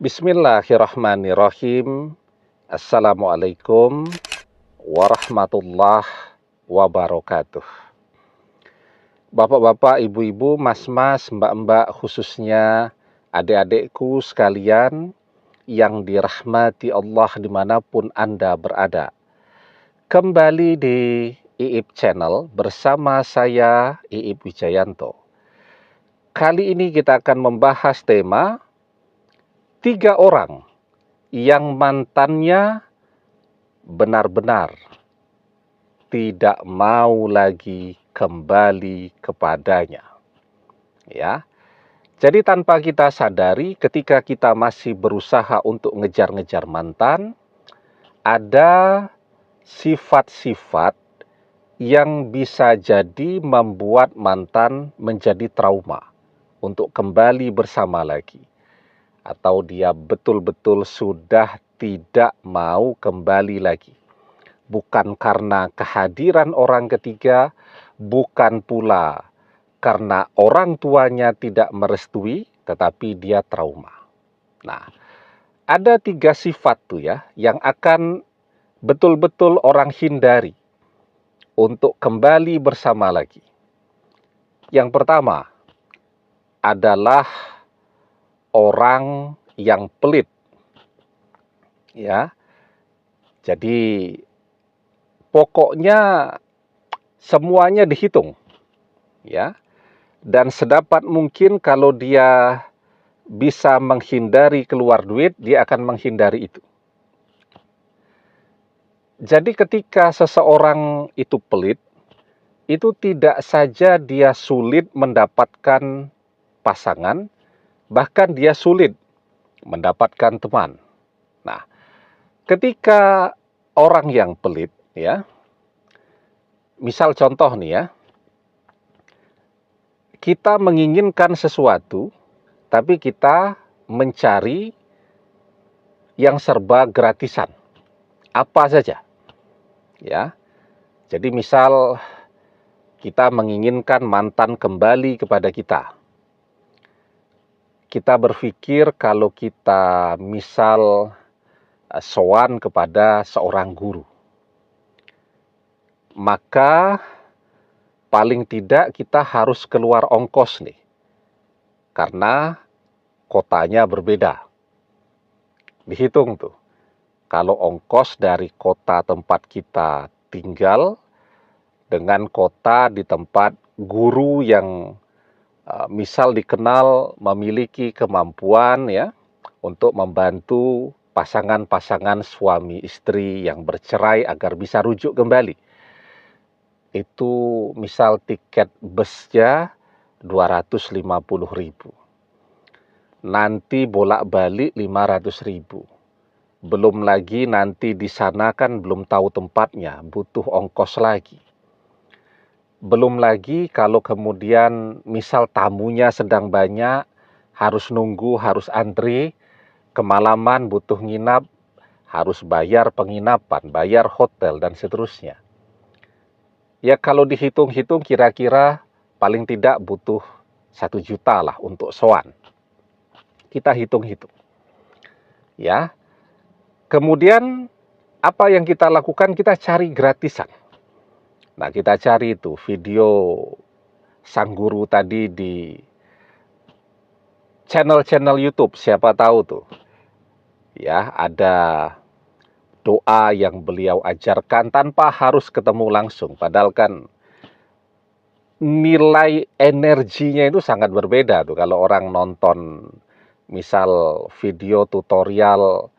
Bismillahirrahmanirrahim. Assalamualaikum warahmatullahi wabarakatuh. Bapak-bapak, ibu-ibu, mas-mas, mbak-mbak, khususnya adik-adikku sekalian yang dirahmati Allah dimanapun Anda berada. Kembali di IIP Channel bersama saya, IIP Wijayanto. Kali ini kita akan membahas tema 3 orang yang mantannya benar-benar tidak mau lagi kembali kepadanya. Ya. Jadi tanpa kita sadari, ketika kita masih berusaha untuk ngejar-ngejar mantan, ada sifat-sifat yang bisa jadi membuat mantan menjadi trauma untuk kembali bersama lagi. Atau dia betul-betul sudah tidak mau kembali lagi. Bukan karena kehadiran orang ketiga, bukan pula karena orang tuanya tidak merestui, tetapi dia trauma. Nah, ada 3 sifat tuh ya, yang akan betul-betul orang hindari untuk kembali bersama lagi. Yang pertama adalah orang yang pelit. Ya. Jadi pokoknya semuanya dihitung. Ya. Dan sedapat mungkin kalau dia bisa menghindari keluar duit, dia akan menghindari itu. Jadi ketika seseorang itu pelit, itu tidak saja dia sulit mendapatkan pasangan, bahkan dia sulit mendapatkan teman. Nah, ketika orang yang pelit, ya, misal contoh nih ya, kita menginginkan sesuatu, tapi kita mencari yang serba gratisan, apa saja, ya. Jadi misal kita menginginkan mantan kembali kepada kita. Kita berpikir kalau kita misal sowan kepada seorang guru, maka paling tidak kita harus keluar ongkos nih, karena kotanya berbeda. Dihitung tuh, kalau ongkos dari kota tempat kita tinggal dengan kota di tempat guru yang misal dikenal memiliki kemampuan ya untuk membantu pasangan-pasangan suami istri yang bercerai agar bisa rujuk kembali. Itu misal tiket busnya 250.000. Nanti bolak-balik 500.000. Belum lagi nanti di sana kan belum tahu tempatnya, butuh ongkos lagi. Belum lagi kalau kemudian misal tamunya sedang banyak, harus nunggu, harus antri, kemalaman butuh nginap, harus bayar penginapan, bayar hotel, dan seterusnya. Ya kalau dihitung-hitung kira-kira paling tidak butuh 1 juta lah untuk sowan. Kita hitung-hitung. Ya. Kemudian apa yang kita lakukan? Kita cari gratisan. Nah, kita cari itu video sang guru tadi di channel-channel YouTube, siapa tahu tuh. Ya, ada doa yang beliau ajarkan tanpa harus ketemu langsung. Padahal kan nilai energinya itu sangat berbeda tuh kalau orang nonton misal video tutorial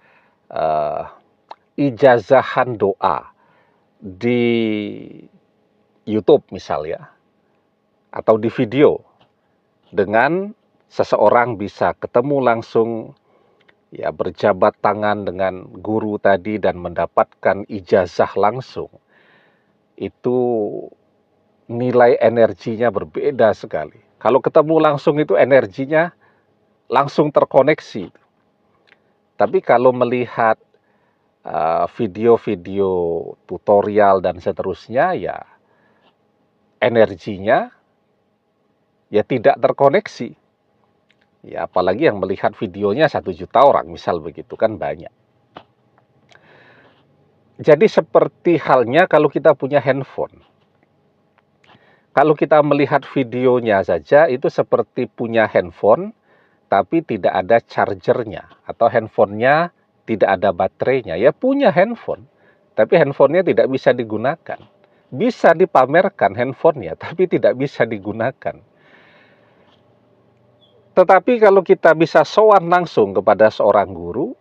ijazahan doa di YouTube misal ya, atau di video, dengan seseorang bisa ketemu langsung, ya berjabat tangan dengan guru tadi dan mendapatkan ijazah langsung, itu nilai energinya berbeda sekali. Kalau ketemu langsung itu energinya langsung terkoneksi. Tapi kalau melihat video-video tutorial dan seterusnya, ya energinya ya tidak terkoneksi. Ya, apalagi yang melihat videonya 1 juta orang, misal begitu kan banyak. Jadi seperti halnya kalau kita punya handphone. Kalau kita melihat videonya saja itu seperti punya handphone, tapi tidak ada chargernya, atau handphonenya tidak ada baterainya. Ya punya handphone, tapi handphonenya tidak bisa digunakan. Bisa dipamerkan handphonenya, tapi tidak bisa digunakan. Tetapi kalau kita bisa sowan langsung kepada seorang guru,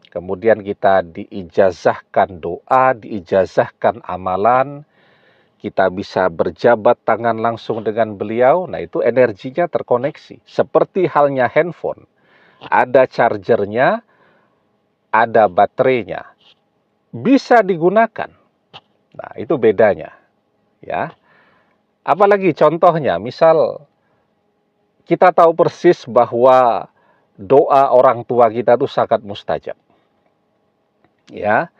kemudian kita diijazahkan doa, diijazahkan amalan, kita bisa berjabat tangan langsung dengan beliau, nah itu energinya terkoneksi. Seperti halnya handphone, ada chargernya, ada baterainya, bisa digunakan. Nah itu bedanya, ya. Apalagi contohnya, misal kita tahu persis bahwa doa orang tua kita itu sangat mustajab. Ya,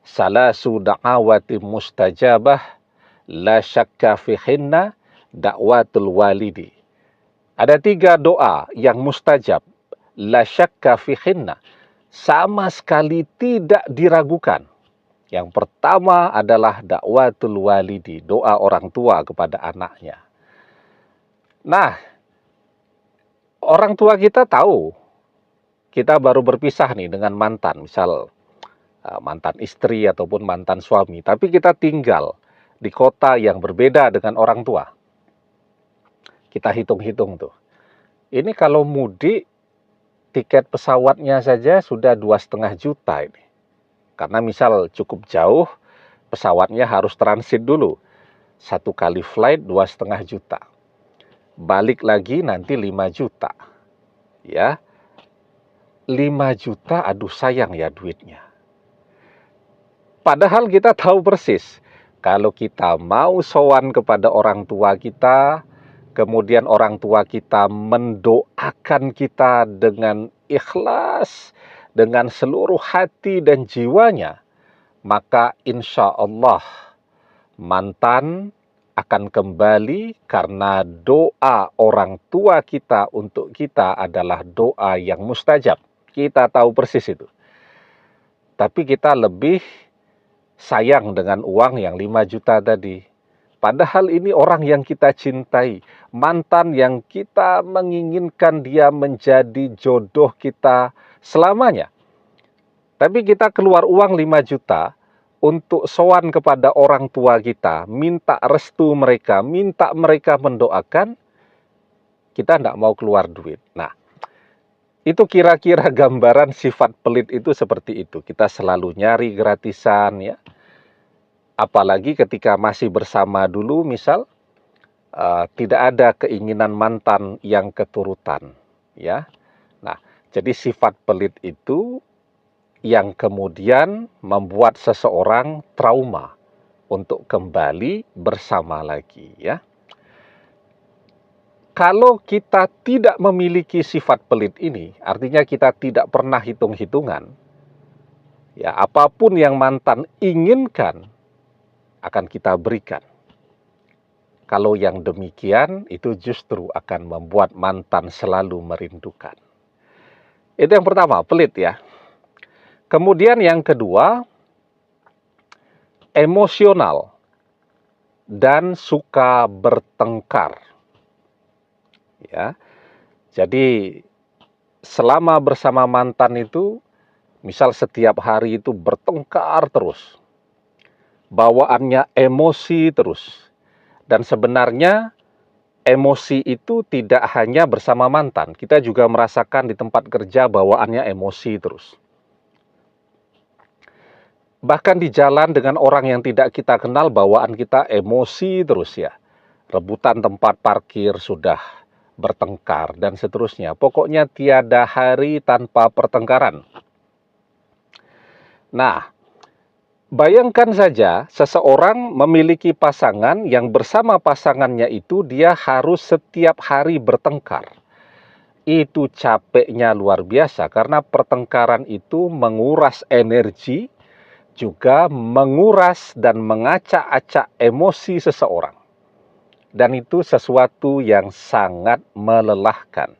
salasu da'awati mustajabah la syakka fihinna da'watul walidi. Ada 3 doa yang mustajab, la syakka fihinna, sama sekali tidak diragukan. Yang pertama adalah da'watul walidi, doa orang tua kepada anaknya. Nah, orang tua kita tahu, kita baru berpisah nih dengan mantan, misal mantan istri ataupun mantan suami, tapi kita tinggal di kota yang berbeda dengan orang tua. Kita hitung-hitung tuh. Ini kalau mudik, tiket pesawatnya saja sudah 2,5 juta ini. Karena misal cukup jauh, pesawatnya harus transit dulu. 1 kali flight 2,5 juta. Balik lagi nanti 5 juta. Ya, 5 juta, aduh sayang ya duitnya. Padahal kita tahu persis, kalau kita mau sowan kepada orang tua kita, kemudian orang tua kita mendoakan kita dengan ikhlas, dengan seluruh hati dan jiwanya, maka insya Allah mantan akan kembali karena doa orang tua kita untuk kita adalah doa yang mustajab. Kita tahu persis itu. Tapi kita lebih sayang dengan uang yang 5 juta tadi. Padahal ini orang yang kita cintai, mantan yang kita menginginkan dia menjadi jodoh kita selamanya. Tapi kita keluar uang 5 juta untuk sowan kepada orang tua kita, minta restu mereka, minta mereka mendoakan, kita tidak mau keluar duit. Nah, itu kira-kira gambaran sifat pelit itu seperti itu. Kita selalu nyari gratisan, ya. Apalagi ketika masih bersama dulu, misal tidak ada keinginan mantan yang keturutan, ya. Nah, jadi sifat pelit itu yang kemudian membuat seseorang trauma untuk kembali bersama lagi, ya. Kalau kita tidak memiliki sifat pelit ini, artinya kita tidak pernah hitung-hitungan. Ya, apapun yang mantan inginkan akan kita berikan. Kalau yang demikian, itu justru akan membuat mantan selalu merindukan. Itu yang pertama, pelit ya. Kemudian yang kedua, emosional dan suka bertengkar. Ya. Jadi selama bersama mantan itu, misal setiap hari itu bertengkar terus. Bawaannya emosi terus. Dan sebenarnya emosi itu tidak hanya bersama mantan. Kita juga merasakan di tempat kerja bawaannya emosi terus. Bahkan di jalan dengan orang yang tidak kita kenal, bawaan kita emosi terus ya. Rebutan tempat parkir sudah bertengkar dan seterusnya. Pokoknya tiada hari tanpa pertengkaran. Nah, bayangkan saja seseorang memiliki pasangan yang bersama pasangannya itu dia harus setiap hari bertengkar. Itu capeknya luar biasa karena pertengkaran itu menguras energi, juga menguras dan mengacak-acak emosi seseorang. Dan itu sesuatu yang sangat melelahkan.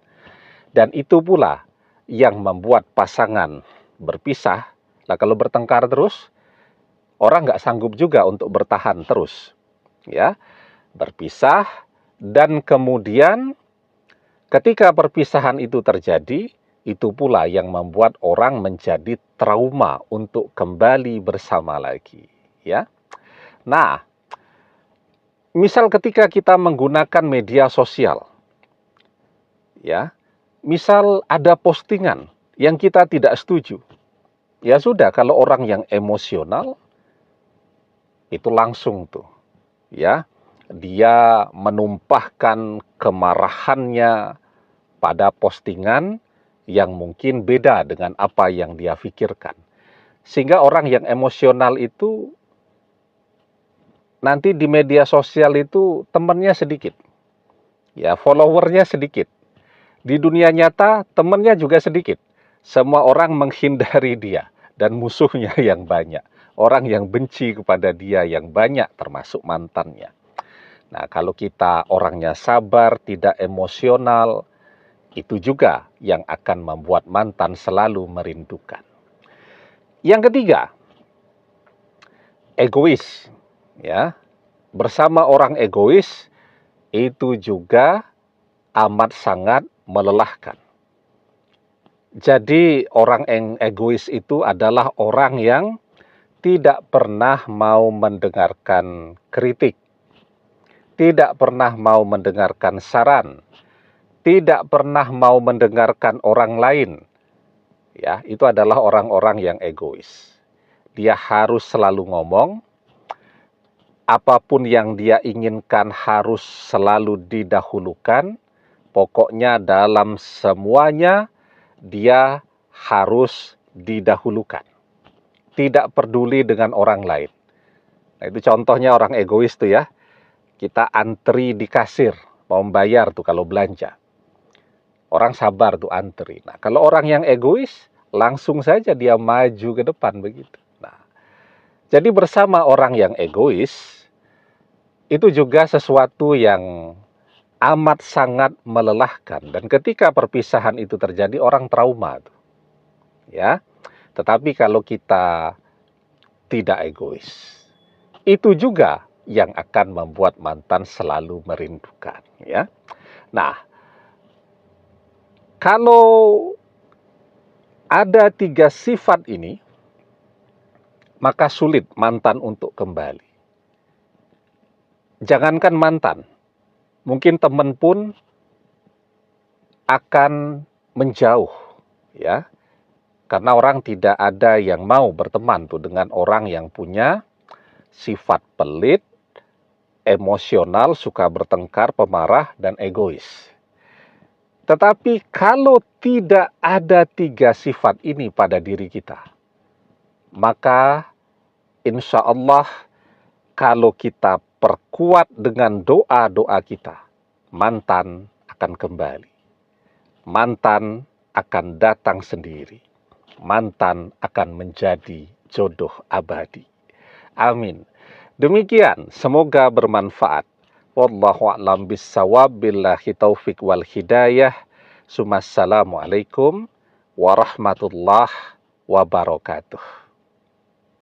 Dan itu pula yang membuat pasangan berpisah. Nah, kalau bertengkar terus, orang nggak sanggup juga untuk bertahan terus. Ya, berpisah, dan kemudian ketika perpisahan itu terjadi, itu pula yang membuat orang menjadi trauma untuk kembali bersama lagi. Ya, nah, misal ketika kita menggunakan media sosial, ya, misal ada postingan yang kita tidak setuju, ya sudah, kalau orang yang emosional itu langsung tuh, ya, dia menumpahkan kemarahannya pada postingan yang mungkin beda dengan apa yang dia pikirkan. Sehingga orang yang emosional itu nanti di media sosial itu temannya sedikit, ya, followernya sedikit. Di dunia nyata temannya juga sedikit. Semua orang menghindari dia dan musuhnya yang banyak. Orang yang benci kepada dia yang banyak, termasuk mantannya. Nah, kalau kita orangnya sabar, tidak emosional, itu juga yang akan membuat mantan selalu merindukan. Yang ketiga, egois. Ya, bersama orang egois itu juga amat sangat melelahkan. Jadi orang yang egois itu adalah orang yang tidak pernah mau mendengarkan kritik, tidak pernah mau mendengarkan saran, tidak pernah mau mendengarkan orang lain. Ya, itu adalah orang-orang yang egois. Dia harus selalu ngomong, apapun yang dia inginkan harus selalu didahulukan. Pokoknya dalam semuanya dia harus didahulukan. Tidak peduli dengan orang lain. Nah, itu contohnya orang egois tuh ya. Kita antri di kasir, mau membayar tuh kalau belanja. Orang sabar tuh antri. Nah, kalau orang yang egois, langsung saja dia maju ke depan begitu. Nah, jadi bersama orang yang egois, itu juga sesuatu yang amat sangat melelahkan, dan ketika perpisahan itu terjadi orang trauma tuh. Ya. Tetapi kalau kita tidak egois, itu juga yang akan membuat mantan selalu merindukan, ya. Nah, kalau ada 3 sifat ini, maka sulit mantan untuk kembali. Jangankan mantan, mungkin teman pun akan menjauh, ya. Karena orang tidak ada yang mau berteman tuh dengan orang yang punya sifat pelit, emosional, suka bertengkar, pemarah, dan egois. Tetapi kalau tidak ada 3 sifat ini pada diri kita, maka insya Allah kalau kita perkuat dengan doa-doa kita, mantan akan kembali. Mantan akan datang sendiri. Mantan akan menjadi jodoh abadi. Amin. Demikian, semoga bermanfaat. Wallahu a'lam bissawab, billahi taufik wal hidayah. Assalamualaikum warahmatullahi wabarakatuh.